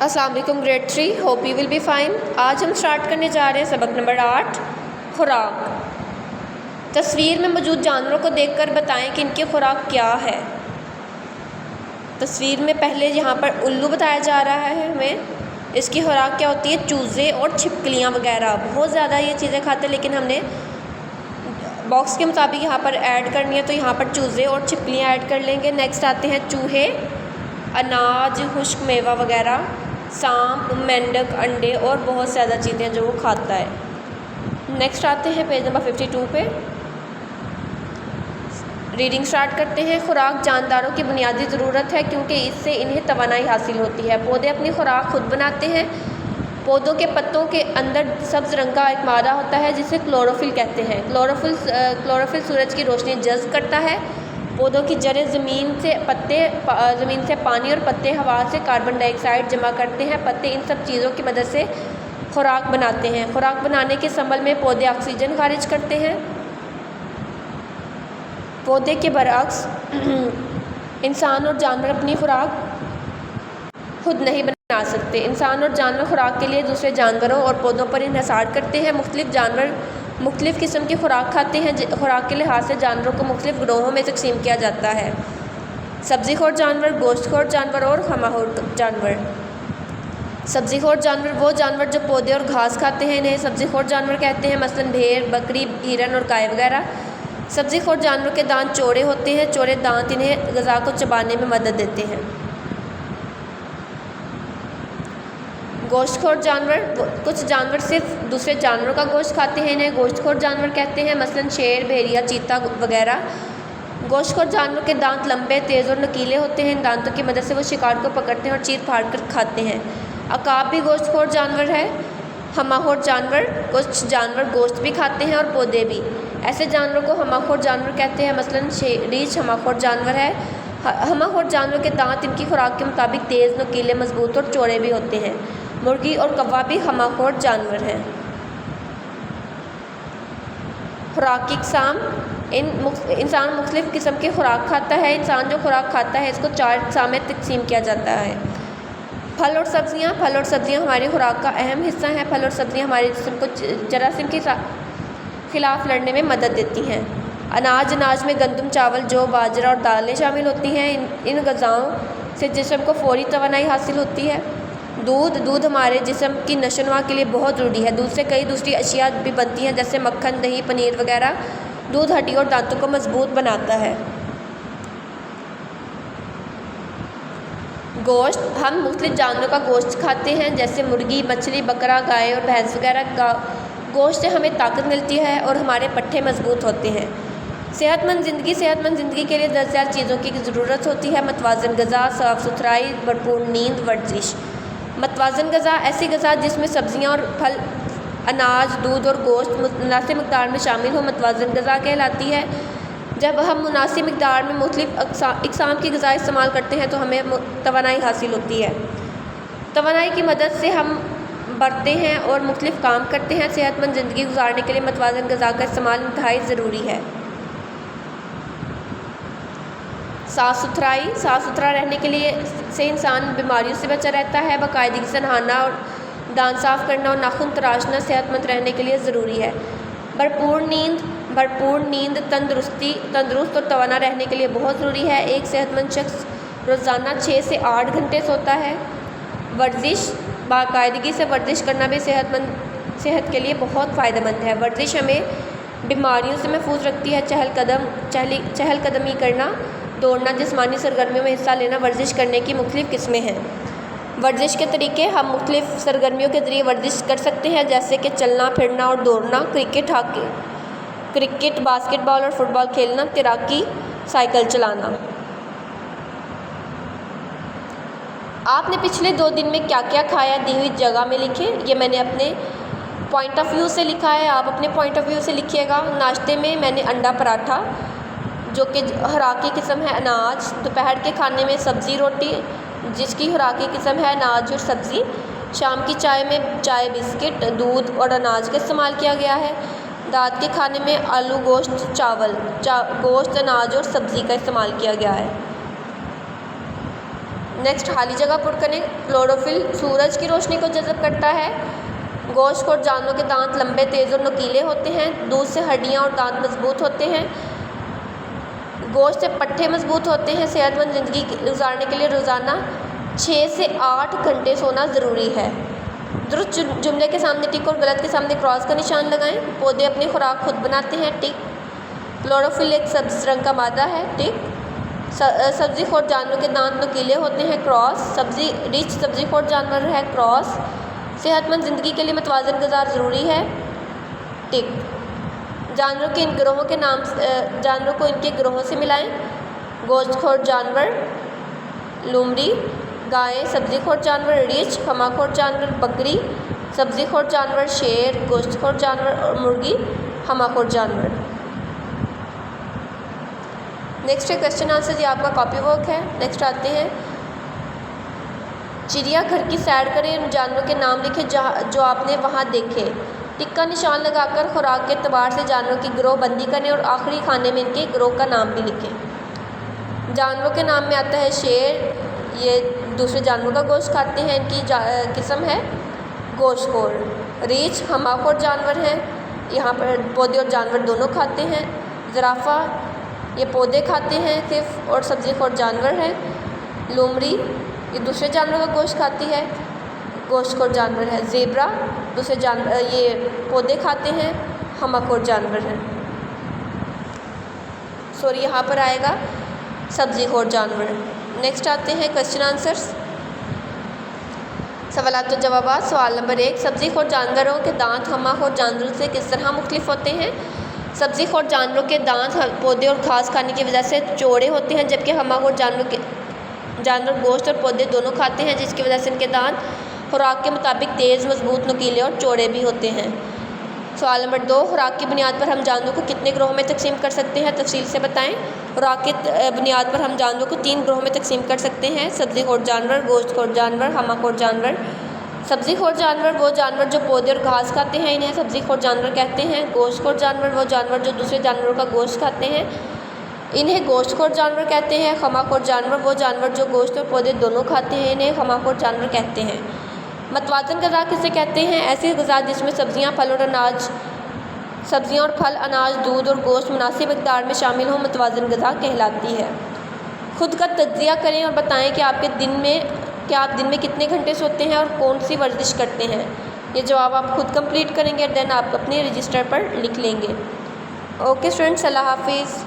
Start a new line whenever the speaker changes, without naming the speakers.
अस्सलाम वालेकुम grade 3, hope you will be fine. आज हम स्टार्ट करने जा रहे हैं सबक नंबर 8, खुराक। तस्वीर में मौजूद जानवरों को देखकर बताएं कि इनकी खुराक क्या है। तस्वीर में पहले यहाँ पर उल्लू बताया जा रहा है हमें। इसकी खुराक क्या होती है? चूज़े और छिपकलियाँ वगैरह। बहुत ज़्यादा ये चीज़ें खाते हैं, लेकिन हमने बॉक्स के मुताबिक यहाँ पर ऐड करनी है, तो यहाँ पर चूज़े और छिपकलियाँ ऐड कर लेंगे। नेक्स्ट आते हैं चूहे, अनाज, खुश्क मेवा वगैरह, सांप, मेंढक, अंडे और बहुत ज़्यादा चीज़ें जो वो खाता है। नेक्स्ट आते हैं पेज नंबर 52 पे। रीडिंग स्टार्ट करते हैं। खुराक जानदारों की बुनियादी ज़रूरत है क्योंकि इससे इन्हें तवानाई हासिल होती है। पौधे अपनी खुराक खुद बनाते हैं। पौधों के पत्तों के अंदर सब्ज़ रंग का एक मादा होता है जिसे क्लोरोफिल कहते हैं। क्लोरोफिल सूरज की रोशनी जज़्ब करता है। पौधों की जड़ें ज़मीन से पानी और पत्ते हवा से कार्बन डाइऑक्साइड जमा करते हैं। पत्ते इन सब चीज़ों की मदद से खुराक बनाते हैं। खुराक बनाने के अमल में पौधे ऑक्सीजन खारिज करते हैं। पौधे के बरअक्स इंसान और जानवर अपनी खुराक खुद नहीं बना सकते। इंसान और जानवर खुराक के लिए दूसरे जानवरों और पौधों पर इन्हिसार करते हैं। मुख्तलिफ जानवर मुख्तलिफ़ किस्म की खुराक खाते हैं। खुराक के लिहाज से जानवरों को मुख्तलिफ ग्रोहों में तकसीम किया जाता है। सब्ज़ीखोर जानवर, गोश्तखोर जानवर और खमाखोर जानवर। सब्ज़ीखोर जानवर वो जानवर जो पौधे और घास खाते हैं, इन्हें सब्ज़ीखोर जानवर कहते हैं, मसलन भेड़, बकरी, हिरन और गाय वगैरह। सब्ज़ीखोर जानवरों के दांत चौड़े होते हैं। चौड़े दांत इन्हें ग़िज़ा को चबाने में मदद देते हैं। गोश्तखोर जानवर, कुछ जानवर सिर्फ दूसरे जानवरों का गोश्त खाते हैं, इन्हें गोश्तखोर जानवर कहते हैं, मसलन शेर, भेड़िया, चीता वगैरह। गोश्तखोर जानवर के दांत लंबे, तेज़ और नुकीले होते हैं। इन दांतों की मदद से वो शिकार को पकड़ते हैं और चीर फाड़ कर खाते हैं। अकाब भी गोश्तखोर जानवर है। हमाखोर जानवर, कुछ जानवर गोश्त भी खाते हैं और पौधे भी। ऐसे जानवरों को हमाखोर जानवर कहते हैं, मसलन रीछ हमाखोर जानवर है। हमाखोर जानवर के दांत इनकी खुराक के मुताबिक तेज़, नुकीले, मजबूत और चौड़े भी होते हैं। मुर्गी और कौवा भी हमाखोर जानवर हैं। खुराक की इकसाम। इंसान मुख्तलिफ़ किस्म की खुराक खाता है। इंसान जो खुराक खाता है इसको 4 अक़साम में तकसीम किया जाता है। फल और सब्ज़ियाँ। फल और सब्ज़ियाँ हमारी खुराक का अहम हिस्सा हैं। फल और सब्ज़ियाँ हमारे जिस्म को जरासीम के खिलाफ लड़ने में मदद देती हैं। अनाज में गंदम, चावल, जौ, बाजरा और दालें शामिल होती हैं। इन ग़िज़ाओं से जिस्म को फ़ौरी तवानाई हासिल होती है। दूध हमारे जिस्म की नशोनुमा के लिए बहुत ज़रूरी है। दूध से कई दूसरी अशिया भी बनती हैं, जैसे मक्खन, दही, पनीर वगैरह। दूध हड्डी और दांतों को मजबूत बनाता है। गोश्त, हम मुख्तलिफ जानवरों का गोश्त खाते हैं, जैसे मुर्गी, मछली, बकरा, गाय और भैंस वगैरह। गोश्त से हमें ताकत मिलती है और हमारे पट्ठे मजबूत होते हैं। सेहतमंद ज़िंदगी के लिए 10,000 चीज़ों की ज़रूरत होती है। मतवाज़न ग़िज़ा, साफ़ सुथराई, भरपूर नींद, वर्जिश। मतवाज़न ग़िज़ा ऐसी ग़िज़ा जिसमें सब्ज़ियाँ और फल, अनाज, दूध और गोश्त मुनासिब मक़दार में शामिल हो, मतवाज़न ग़िज़ा कहलाती है। जब हम मुनासिब मक़दार में मुख्तलिफ़ अक़साम की ग़िज़ा इस्तेमाल करते हैं तो हमें तवानाई हासिल होती है। तवानाई की मदद से हम बढ़ते हैं और मुख्तलिफ़ काम करते हैं। सेहतमंद ज़िंदगी गुजारने के लिए मतवाज़न ग़िज़ा का इस्तेमाल इंतहाई ज़रूरी है। साफ़ सुथरा रहने के लिए से इंसान बीमारियों से बचा रहता है। बाकायदगी से नहाना और दांत साफ़ करना और नाखून तराशना सेहतमंद रहने के लिए ज़रूरी है। भरपूर नींद तंदुरुस्त और तवाना रहने के लिए बहुत ज़रूरी है। एक सेहतमंद शख्स रोज़ाना 6 से 8 घंटे सोता है। वर्जिश, बाकायदगी से वर्जिश करना भी सेहत के लिए बहुत फ़ायदेमंद है। वर्जिश हमें बीमारियों से महफूज रखती है। चहलकदमी करना, दौड़ना, जिस्मानी सरगर्मियों में हिस्सा लेना वर्जिश करने की मुख्तलिफ़ किस्में हैं। वर्जिश के तरीके, हम मुख्तलिफ़ सरगर्मियों के ज़रिए वर्जिश कर सकते हैं, जैसे कि चलना फिरना और दौड़ना, क्रिकेट, बास्केटबॉल और फुटबॉल खेलना, तैराकी, साइकिल चलाना। आपने पिछले 2 दिन में क्या क्या खाया, दी हुई जगह में लिखें। ये मैंने अपने पॉइंट ऑफ व्यू से लिखा है, आप अपने पॉइंट ऑफ व्यू से लिखिएगा। नाश्ते में मैंने अंडा पराठा, जो कि खुराक की किस्म है अनाज। दोपहर के खाने में सब्ज़ी रोटी, जिसकी खुराक की किस्म है अनाज और सब्ज़ी। शाम की चाय में चाय, बिस्किट, दूध और अनाज का इस्तेमाल किया गया है। रात के खाने में आलू, गोश्त, चावल, गोश्त, अनाज और सब्ज़ी का इस्तेमाल किया गया है। नेक्स्ट, खाली जगह पुर करें। क्लोरोफिल सूरज की रोशनी को जज़ब करता है। गोश्तखोर जानवरों के दांत लंबे, तेज़ और नुकीले होते हैं। दूध से हड्डियाँ और दांत मजबूत होते हैं। गोश्त से पट्ठे मजबूत होते हैं। सेहतमंद ज़िंदगी गुजारने के लिए रोज़ाना 6 से 8 घंटे सोना ज़रूरी है। दुरुस्त जुमले के सामने टिक और गलत के सामने क्रॉस का निशान लगाएं। पौधे अपनी खुराक खुद बनाते हैं, टिक। क्लोरोफिल एक सब्ज़ रंग का मादा है, टिक। सब्ज़ीखोर जानवरों के दांत नुकीले होते हैं, क्रॉस। सब्ज़ीखोर जानवर है, क्रॉस। सेहतमंद ज़िंदगी के लिए मतवाज़न ग़िज़ा ज़रूरी है, टिक। जानवरों के इन गिरोहों के नाम जानवरों को इनके गिरोहों से मिलाएं। गोश्तखोर जानवर लोमड़ी, गाय। सब्ज़ीखोर जानवर रीछ। खमाखोर जानवर बकरी। सब्ज़ीखोर जानवर शेर। गोश्तखोर जानवर और मुर्गी। खमाखोर जानवर। नेक्स्ट क्वेश्चन आंसर जी आपका कॉपी वर्क है। नेक्स्ट आते हैं, चिड़ियाघर की सैर करें, उन जानवरों के नाम लिखें जो आपने वहाँ देखे। टिक का निशान लगाकर खुराक के एतबार से जानवरों की गिरोह बंदी करें और आखिरी खाने में इनके गिरोह का नाम भी लिखें। जानवरों के नाम में आता है शेर, ये दूसरे जानवरों का गोश्त खाते हैं, इनकी किस्म है गोश्तखोर। रीछ खमाखोर जानवर हैं, यहाँ पर पौधे और जानवर दोनों खाते हैं। ज़राफ़ा ये पौधे खाते हैं सिर्फ और सब्ज़ीखोर जानवर है। लोमड़ी ये दूसरे जानवरों का गोश्त खाती है, गोश्तखोर जानवर है। ज़ेब्रा दूसरे जानवर ये पौधे खाते हैं, खमाखोर जानवर हैं। सॉरी यहाँ पर आएगा सब्ज़ीखोर जानवर। नेक्स्ट आते हैं क्वेश्चन आंसर्स, सवालात और जवाबात। सवाल नंबर 1, सब्ज़ीखोर जानवरों के दांत खमाखोर जानवरों से किस तरह मुख्तलिफ होते हैं। सब्ज़ीखोर जानवरों के दांत पौधे और घास खाने की वजह से चौड़े होते हैं, जबकि खमाखोर जानवर गोश्त और पौधे दोनों खाते हैं, जिसकी वजह से इनके दांत खुराक के मुताबिक तेज़, मजबूत, नुकीले और चौड़े भी होते हैं। सवाल नंबर 2, खुराक की बुनियाद पर हम जानवरों को कितने ग्रोह में तकसीम कर सकते हैं, तफसील से बताएं। खुराक की बुनियाद पर हम जानवरों को 3 ग्रोह में तकसीम कर सकते हैं, सब्ज़ीखोर जानवर, गोश्तखोर जानवर, खमाखोर जानवर। सब्ज़ीखोर जानवर वो जानवर जो पौधे और घास खाते हैं, इन्हें सब्ज़ीखोर जानवर कहते हैं। गोश्तखोर जानवर वो जानवर जो दूसरे जानवरों का गोश्त खाते हैं, इन्हें गोश्तखोर जानवर कहते हैं। खमाखोर जानवर वो जानवर जो गोश्त और पौधे दोनों खाते हैं, इन्हें खमाखोर जानवर कहते हैं। मतवाज़न ग़िज़ा किसे कहते हैं, ऐसी ग़िज़ा जिसमें सब्ज़ियाँ, फल और अनाज, सब्ज़ियाँ और फल, अनाज, दूध और गोश्त मुनासिब मिक़दार में शामिल हों, मतवाज़न ग़िज़ा कहलाती है। खुद का तज्ज़िया करें और बताएं कि आप दिन में कितने घंटे सोते हैं और कौन सी वर्जिश करते हैं। ये जवाब आप खुद कंप्लीट करेंगे, देन आप अपने रजिस्टर पर लिख लेंगे। ओके स्टूडेंट्स, अल्लाह हाफिज़।